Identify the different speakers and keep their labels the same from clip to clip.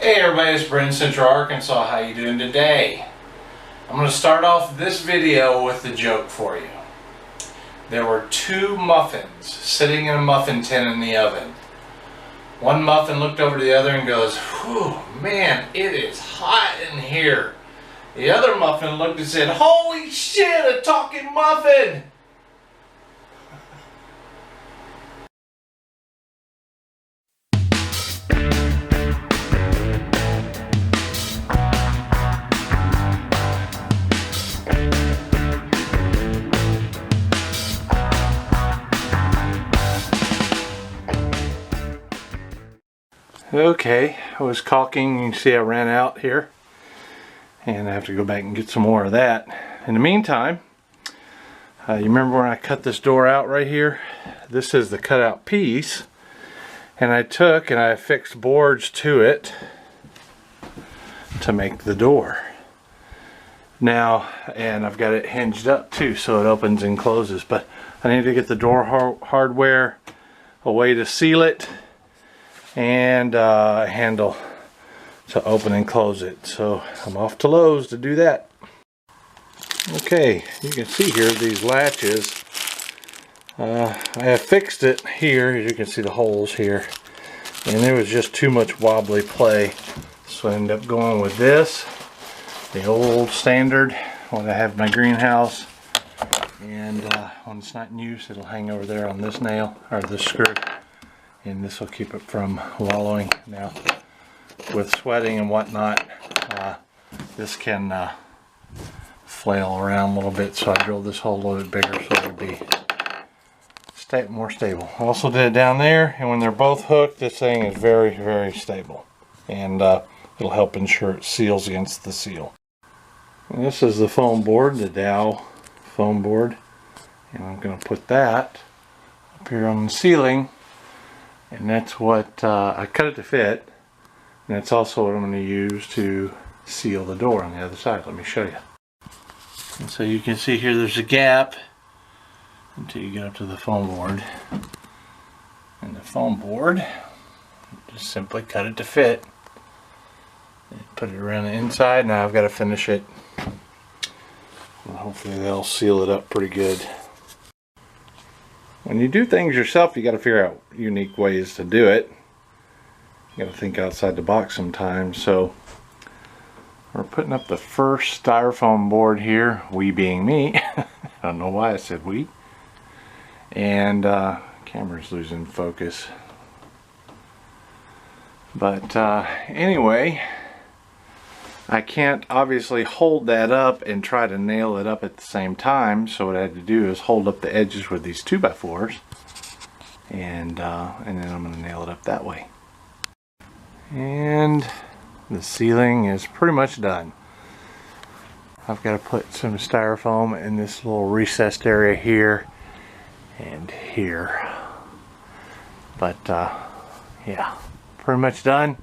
Speaker 1: Hey everybody, it's Brent in Central Arkansas. How you doing today? I'm going to start off this video with a joke for you. There were two muffins sitting in a muffin tin in the oven. One muffin looked over to the other and goes, "Whew, man, it is hot in here." The other muffin looked and said, "Holy shit, a talking muffin!" Okay, I was caulking. You can see I ran out here and I have to go back and get some more of that. In the meantime, you remember when I cut this door out right here? This is the cutout piece, and I took and I fixed boards to it to make the door. Now, and I've got it hinged up too so it opens and closes, but I need to get the door hardware, a way to seal it, and a handle to open and close it. So I'm off to Lowe's to do that. Okay, you can see here these latches. I have fixed it here. As you can see the holes here, and there was just too much wobbly play, so I ended up going with this, the old standard when I have my greenhouse. And when it's not in use, it'll hang over there on this nail or this screw, and this will keep it from wallowing. Now with sweating and whatnot, this can flail around a little bit, so I drilled this hole a little bit bigger so it would be more stable. I also did it down there, and when they're both hooked, this thing is very, very stable, and it'll help ensure it seals against the seal. And this is the foam board, the Dow foam board, and I'm going to put that up here on the ceiling. And that's what I cut it to fit, and that's also what I'm going to use to seal the door on the other side. Let me show you. And so you can see here there's a gap until you get up to the foam board. And the foam board, just simply cut it to fit and put it around the inside. Now I've got to finish it, and hopefully they'll seal it up pretty good. When you do things yourself, you got to figure out unique ways to do it. You got to think outside the box sometimes. So we're putting up the first styrofoam board here, we being me. I don't know why I said we. And camera's losing focus. But anyway, I can't obviously hold that up and try to nail it up at the same time, so what I had to do is hold up the edges with these 2x4s, and then I'm going to nail it up that way. And the ceiling is pretty much done. I've got to put some styrofoam in this little recessed area here and here, but yeah, pretty much done.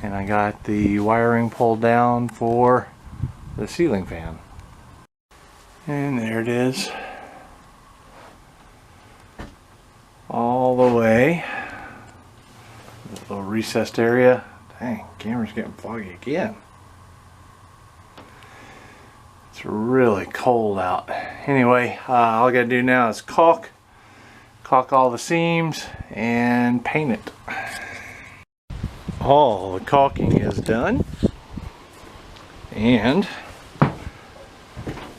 Speaker 1: And I got the wiring pulled down for the ceiling fan. And there it is. All the way. This little recessed area. Dang, camera's getting foggy again. It's really cold out. Anyway, all I gotta do now is caulk all the seams and paint it. All the caulking is done, and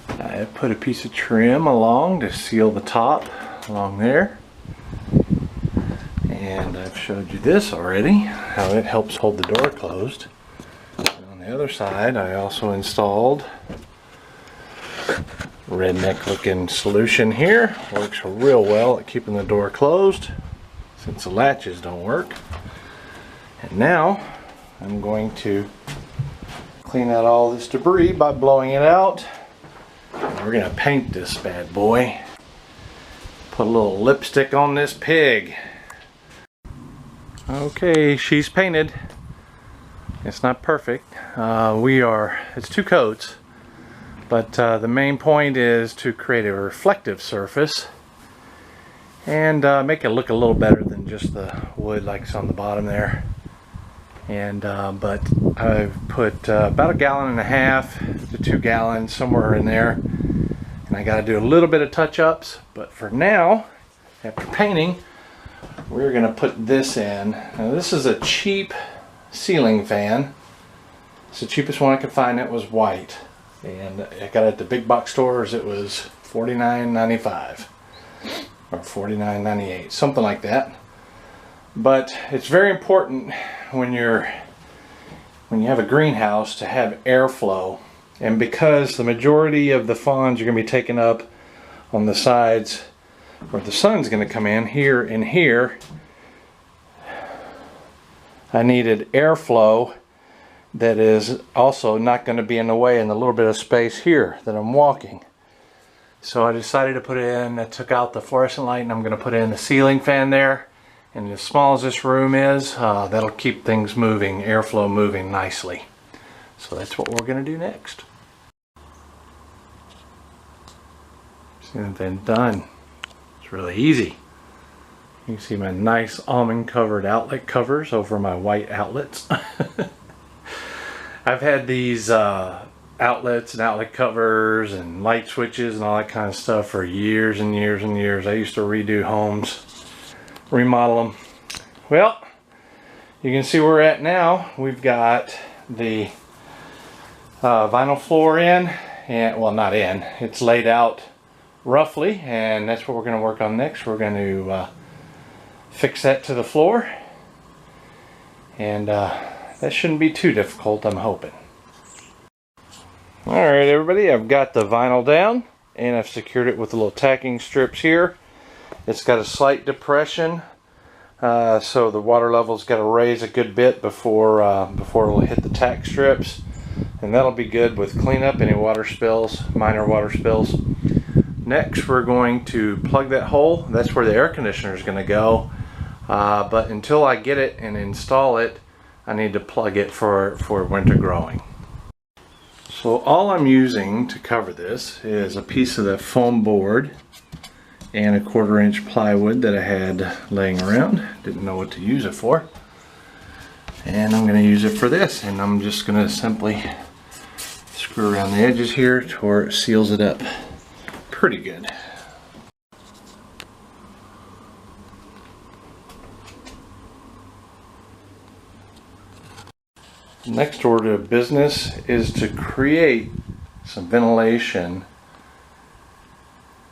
Speaker 1: I put a piece of trim along to seal the top along there, and I've showed you this already, how it helps hold the door closed. And on the other side, I also installed redneck looking solution here. Works real well at keeping the door closed since the latches don't work. And now I'm going to clean out all this debris by blowing it out. And we're going to paint this bad boy. Put a little lipstick on this pig. Okay, she's painted. It's not perfect. It's 2 coats. But the main point is to create a reflective surface and make it look a little better than just the wood like it's on the bottom there. And but I've put about 1.5 gallons to 2 gallons, somewhere in there, and I got to do a little bit of touch-ups. But for now, after painting, we're going to put this in. Now this is a cheap ceiling fan. It's the cheapest one I could find. It was white, and I got it at the big box stores. It was $49.95 or $49.98, something like that. But it's very important when you have a greenhouse to have airflow, and because the majority of the fawns are going to be taken up on the sides where the sun's going to come in, here and here, I needed airflow that is also not going to be in the way in the little bit of space here that I'm walking. So I decided to put it in. I took out the fluorescent light and I'm going to put in the ceiling fan there. And as small as this room is, that'll keep things moving, airflow moving nicely. So that's what we're going to do next. See that then done. It's really easy. You can see my nice almond covered outlet covers over my white outlets. I've had these outlets and outlet covers and light switches and all that kind of stuff for years and years and years. I used to redo homes, remodel them. Well, you can see where we're at now. We've got the vinyl floor in, and well, not in, it's laid out roughly, and that's what we're going to work on next. We're going to fix that to the floor, and that shouldn't be too difficult, I'm hoping. Alright everybody, I've got the vinyl down and I've secured it with the little tacking strips here. It's got a slight depression, so the water level's got to raise a good bit before it'll hit the tack strips, and that'll be good with cleanup any water spills, minor water spills. Next we're going to plug that hole. That's where the air conditioner is going to go, but until I get it and install it, I need to plug it for winter growing. So all I'm using to cover this is a piece of the foam board and a 1/4 inch plywood that I had laying around. Didn't know what to use it for. And I'm going to use it for this, and I'm just going to simply screw around the edges here to where it seals it up pretty good. Next order of business is to create some ventilation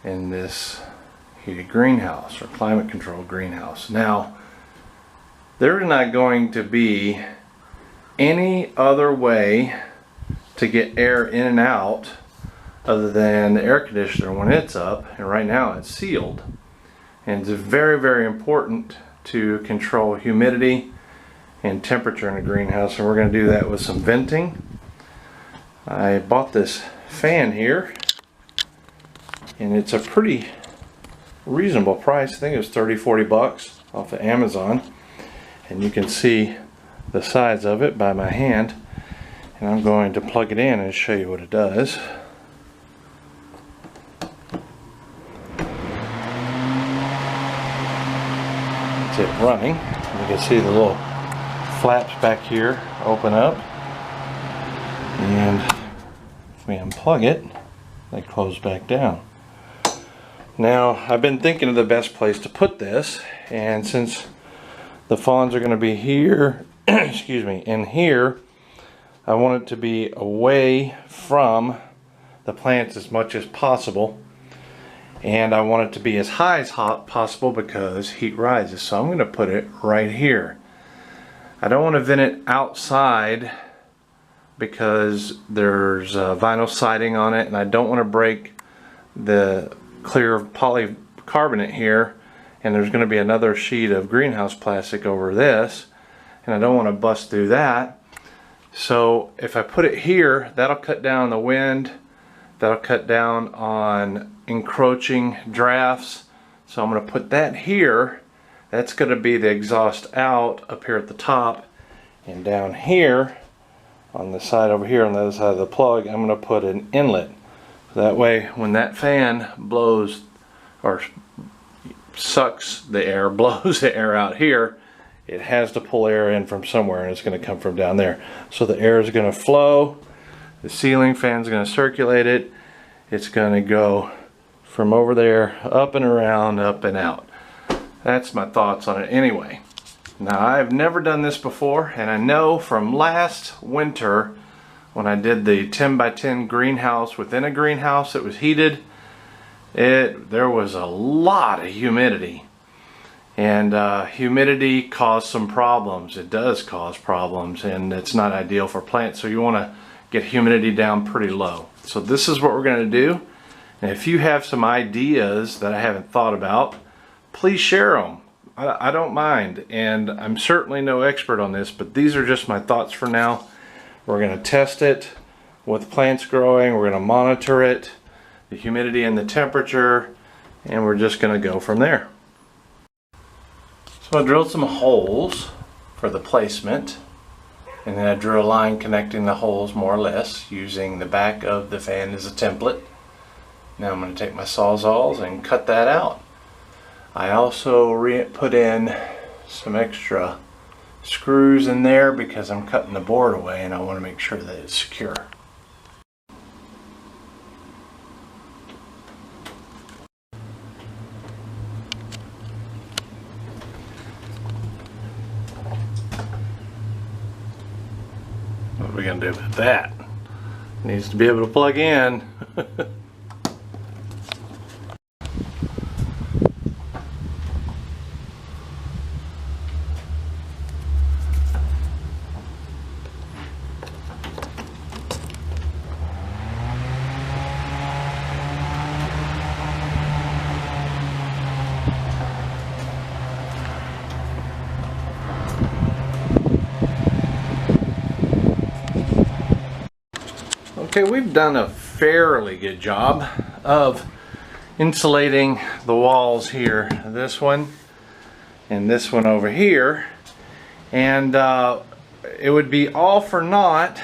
Speaker 1: in this heated greenhouse or climate controlled greenhouse. Now, there's not going to be any other way to get air in and out other than the air conditioner when it's up, and right now it's sealed. And it's very, very important to control humidity and temperature in a greenhouse, and we're going to do that with some venting. I bought this fan here, and it's a pretty reasonable price. I think it was 30-40 bucks off of Amazon, and you can see the size of it by my hand. And I'm going to plug it in and show you what it does. It's it running. You can see the little flaps back here open up, and if we unplug it, they close back down. Now, I've been thinking of the best place to put this, and since the fawns are going to be here, excuse me, in here, I want it to be away from the plants as much as possible, and I want it to be as high as possible because heat rises. So I'm going to put it right here. I don't want to vent it outside because there's vinyl siding on it, and I don't want to break the clear polycarbonate here, and there's going to be another sheet of greenhouse plastic over this, and I don't want to bust through that. So if I put it here, that'll cut down the wind, that'll cut down on encroaching drafts. So I'm going to put that here. That's going to be the exhaust out up here at the top, and down here on the side over here on the other side of the plug, I'm going to put an inlet. That way when that fan blows or sucks the air, blows the air out here, it has to pull air in from somewhere, and it's going to come from down there. So the air is going to flow, the ceiling fan is going to circulate it, it's going to go from over there up and around, up and out. That's my thoughts on it anyway. Now, I've never done this before, and I know from last winter when I did the 10 by 10 greenhouse within a greenhouse that was heated, there was a lot of humidity, and humidity caused some problems. It does cause problems, and it's not ideal for plants, so you want to get humidity down pretty low. So this is what we're going to do, and if you have some ideas that I haven't thought about, please share them. I don't mind, and I'm certainly no expert on this, but these are just my thoughts for now. We're going to test it with plants growing, we're going to monitor it, the humidity and the temperature, and we're just going to go from there. So I drilled some holes for the placement, and then I drew a line connecting the holes more or less using the back of the fan as a template. Now I'm going to take my sawzalls and cut that out. I also put in some extra screws in there because I'm cutting the board away and I want to make sure that it's secure. What are we going to do about that? It needs to be able to plug in. Okay, we've done a fairly good job of insulating the walls here. This one and this one over here. And it would be all for naught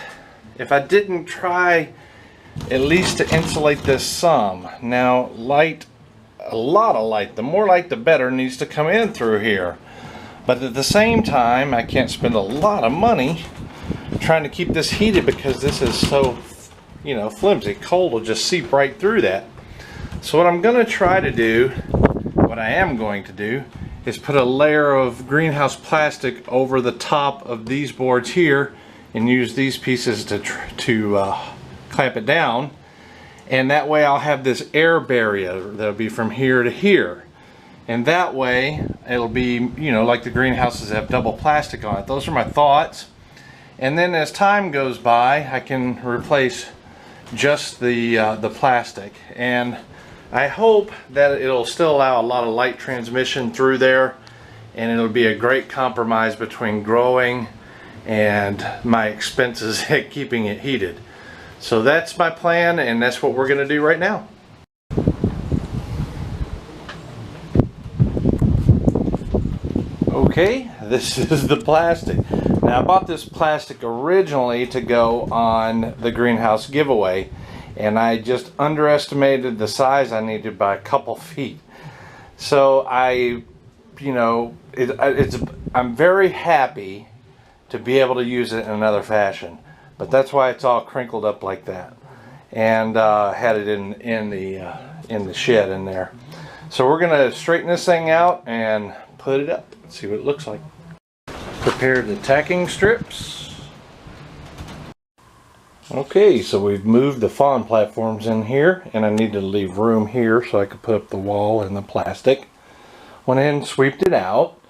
Speaker 1: if I didn't try at least to insulate this some. Now, light, a lot of light, the more light the better, needs to come in through here. But at the same time, I can't spend a lot of money trying to keep this heated because this is so, you know, flimsy. Cold will just seep right through that. So what I'm going to try to do, what I am going to do, is put a layer of greenhouse plastic over the top of these boards here and use these pieces to clamp it down. And that way I'll have this air barrier that'll be from here to here. And that way it'll be, you know, like the greenhouses have double plastic on it. Those are my thoughts. And then as time goes by, I can replace just the plastic, and I hope that it'll still allow a lot of light transmission through there, and it'll be a great compromise between growing and my expenses at keeping it heated. So that's my plan, and that's what we're going to do right now. Okay, this is the plastic. Now, I bought this plastic originally to go on the greenhouse giveaway, and I just underestimated the size I needed by a couple feet. So I'm very happy to be able to use it in another fashion, but that's why it's all crinkled up like that, and had it in the shed in there. So we're gonna straighten this thing out and put it up and see what it looks like. Prepared the tacking strips. Okay, so we've moved the fawn platforms in here, and I need to leave room here so I could put up the wall and the plastic. Went ahead and sweeped it out.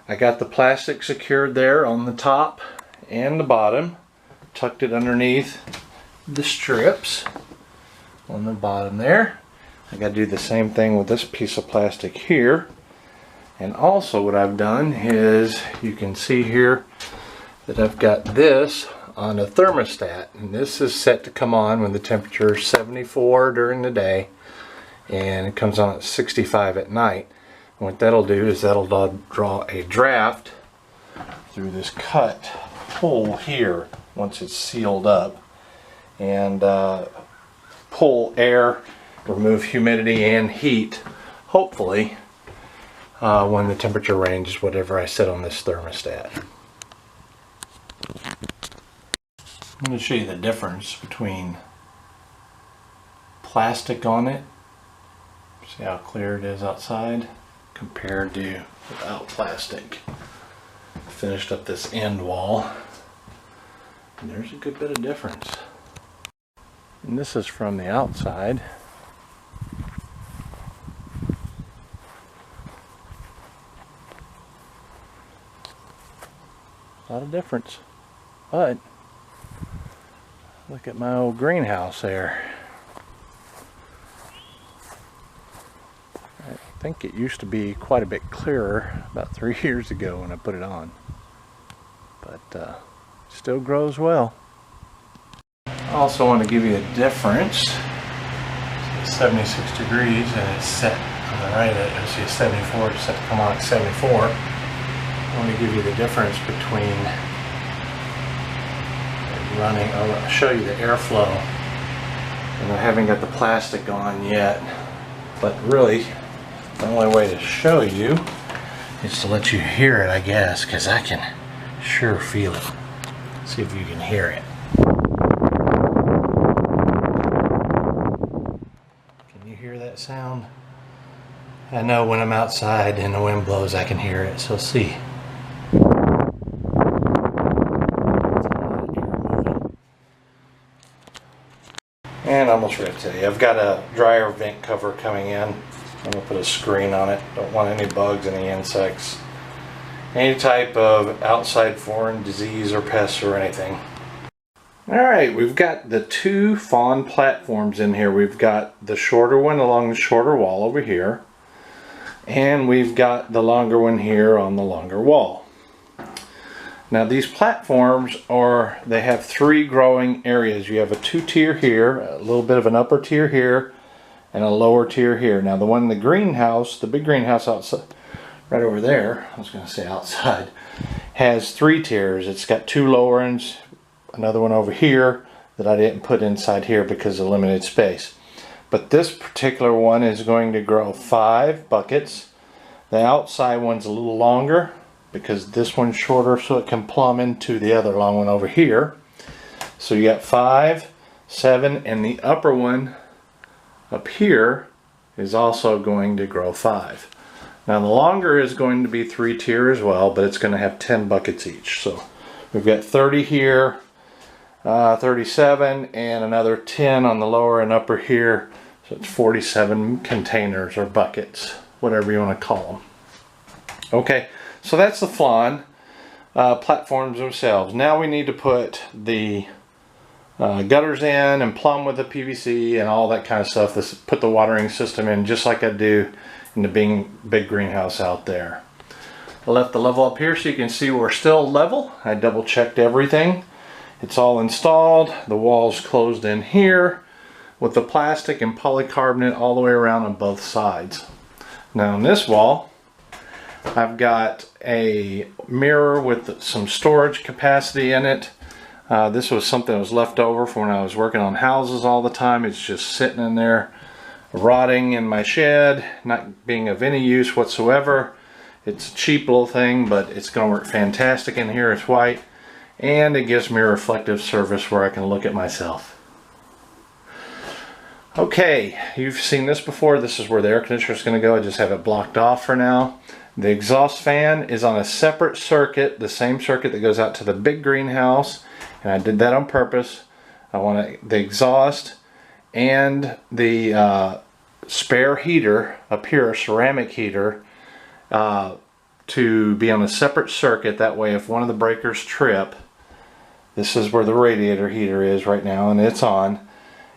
Speaker 1: I got the plastic secured there on the top and the bottom. Tucked it underneath the strips on the bottom there. I got to do the same thing with this piece of plastic here. And also what I've done is, you can see here that I've got this on a thermostat, and this is set to come on when the temperature is 74 during the day, and it comes on at 65 at night. And what that'll do is that'll draw a draft through this cut hole here once it's sealed up, and pull air, remove humidity and heat, hopefully, when the temperature range is whatever I set on this thermostat. I'm going to show you the difference between plastic on it, see how clear it is outside, compared to without plastic. Finished up this end wall, and there's a good bit of difference. And this is from the outside. A lot of difference, but look at my old greenhouse there. I think it used to be quite a bit clearer about 3 years ago when I put it on, but still grows well. I also want to give you a difference. It's 76 degrees and it's set on the right. You'll see it's 74. It's set to come on at 74. I want to give you the difference between running. I'll show you the airflow, and I haven't got the plastic on yet, but really the only way to show you is to let you hear it, I guess, because I can sure feel it. See if you can hear it. Can you hear that sound? I know when I'm outside and the wind blows I can hear it, so see. And I almost forgot to tell you, I've got a dryer vent cover coming in. I'm going to put a screen on it. Don't want any bugs, any insects, any type of outside foreign disease or pests or anything. Alright, we've got the two fawn platforms in here. We've got the shorter one along the shorter wall over here, and we've got the longer one here on the longer wall. Now these platforms they have three growing areas. You have a two-tier here, a little bit of an upper tier here, and a lower tier here. Now the one in the greenhouse, the big greenhouse outside, right over there, I was going to say outside, has three tiers. It's got two lower ones, another one over here that I didn't put inside here because of limited space. But this particular one is going to grow 5 buckets. The outside one's a little longer because this one's shorter, so it can plumb into the other long one over here. So you got 5, 7, and the upper one up here is also going to grow 5. Now the longer is going to be 3-tier as well, but it's going to have 10 buckets each. So we've got 30 here, 37, and another 10 on the lower and upper here. So it's 47 containers or buckets, whatever you want to call them. Okay, so that's the fawn platforms themselves. Now we need to put the gutters in and plumb with the PVC and all that kind of stuff. Put the watering system in just like I do in the big greenhouse out there. I left the level up here so you can see we're still level. I double checked everything. It's all installed. The wall's closed in here with the plastic and polycarbonate all the way around on both sides. Now on this wall, I've got a mirror with some storage capacity in it. This was something that was left over from when I was working on houses all the time. It's just sitting in there, rotting in my shed, not being of any use whatsoever. It's a cheap little thing, but it's going to work fantastic in here. It's white, and it gives me a reflective surface where I can look at myself. Okay, you've seen this before. This is where the air conditioner is going to go. I just have it blocked off for now. The exhaust fan is on a separate circuit, the same circuit that goes out to the big greenhouse, and I did that on purpose. I want the exhaust and the spare heater up here, a ceramic heater, to be on a separate circuit. That way if one of the breakers trip, this is where the radiator heater is right now, and it's on.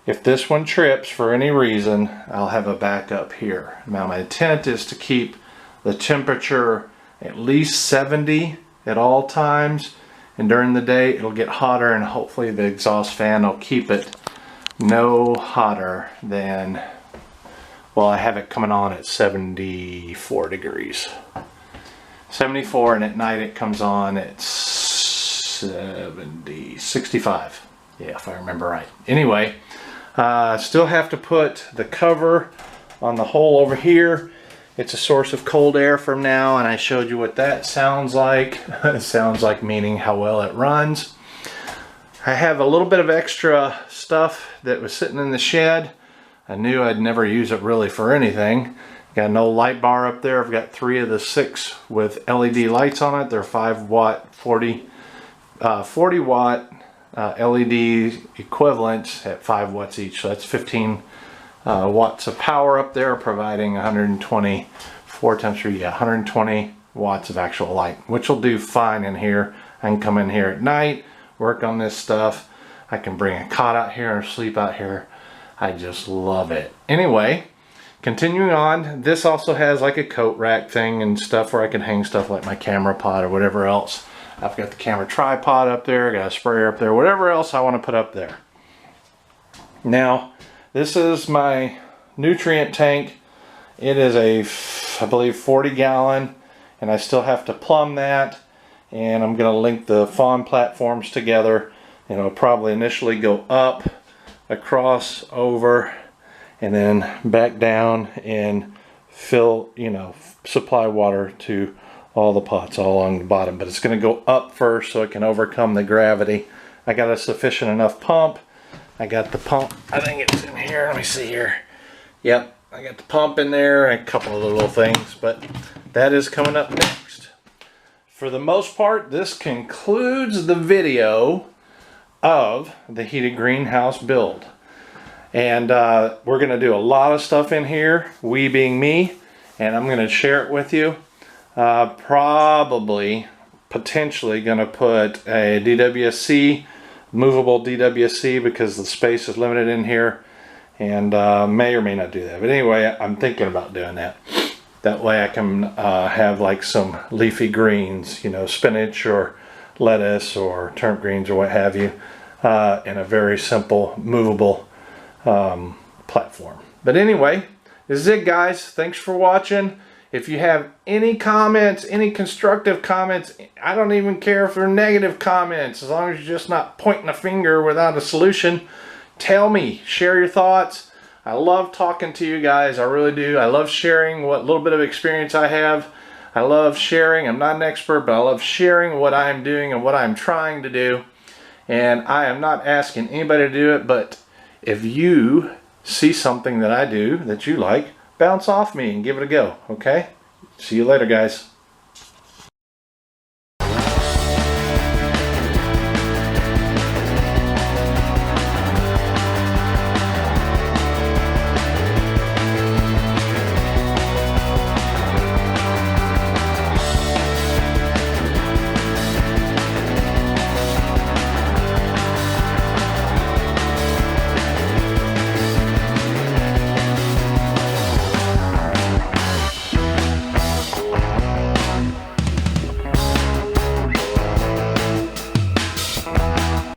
Speaker 1: If this one trips for any reason, I'll have a backup here. Now my intent is to keep the temperature at least 70 at all times, and during the day it'll get hotter, and hopefully the exhaust fan will keep it no hotter than, well, I have it coming on at 74 degrees. 74, and at night it comes on at 65. Yeah, if I remember right. Anyway, still have to put the cover on the hole over here, It's a source of cold air from now, and I showed you what that sounds like. It sounds like meaning how well it runs. I have a little bit of extra stuff that was sitting in the shed. I knew I'd never use it really for anything. Got an old light bar up there. I've got 3 of the 6 with LED lights on it. They're 5 watt, 40 watt LED equivalents at 5 watts each. So that's 15 watts of power up there, providing 124 times 3, 120 watts of actual light, which will do fine in here. I can come in here at night, work on this stuff. I can bring a cot out here and sleep out here. I just love it. Anyway, continuing on, this also has like a coat rack thing and stuff where I can hang stuff like my camera pod or whatever else. I've got the camera tripod up there, got a sprayer up there, whatever else I want to put up there. Now, this is my nutrient tank. It is a, I believe, 40 gallon, and I still have to plumb that. And I'm going to link the fawn platforms together. And it'll probably initially go up, across, over, and then back down and fill, supply water to all the pots all along the bottom. But it's going to go up first so it can overcome the gravity. I got a sufficient enough pump. I got the pump, I think it's in here, let me see here. Yep, I got the pump in there and a couple of little things, but that is coming up next. For the most part, this concludes the video of the heated greenhouse build. And we're going to do a lot of stuff in here, we being me, and I'm going to share it with you. Potentially going to put a DWC, movable DWC, because the space is limited in here, and may or may not do that. But anyway, I'm thinking about doing that. That way I can have like some leafy greens, spinach or lettuce or turnip greens or what have you, in a very simple movable platform. But anyway, this is it, guys. Thanks for watching. If you have any comments, any constructive comments, I don't even care if they're negative comments, as long as you're just not pointing a finger without a solution, tell me, share your thoughts. I love talking to you guys, I really do. I love sharing what little bit of experience I have. I love sharing, I'm not an expert, but I love sharing what I'm doing and what I'm trying to do. And I am not asking anybody to do it, but if you see something that I do that you like, bounce off me and give it a go, okay? See you later, guys.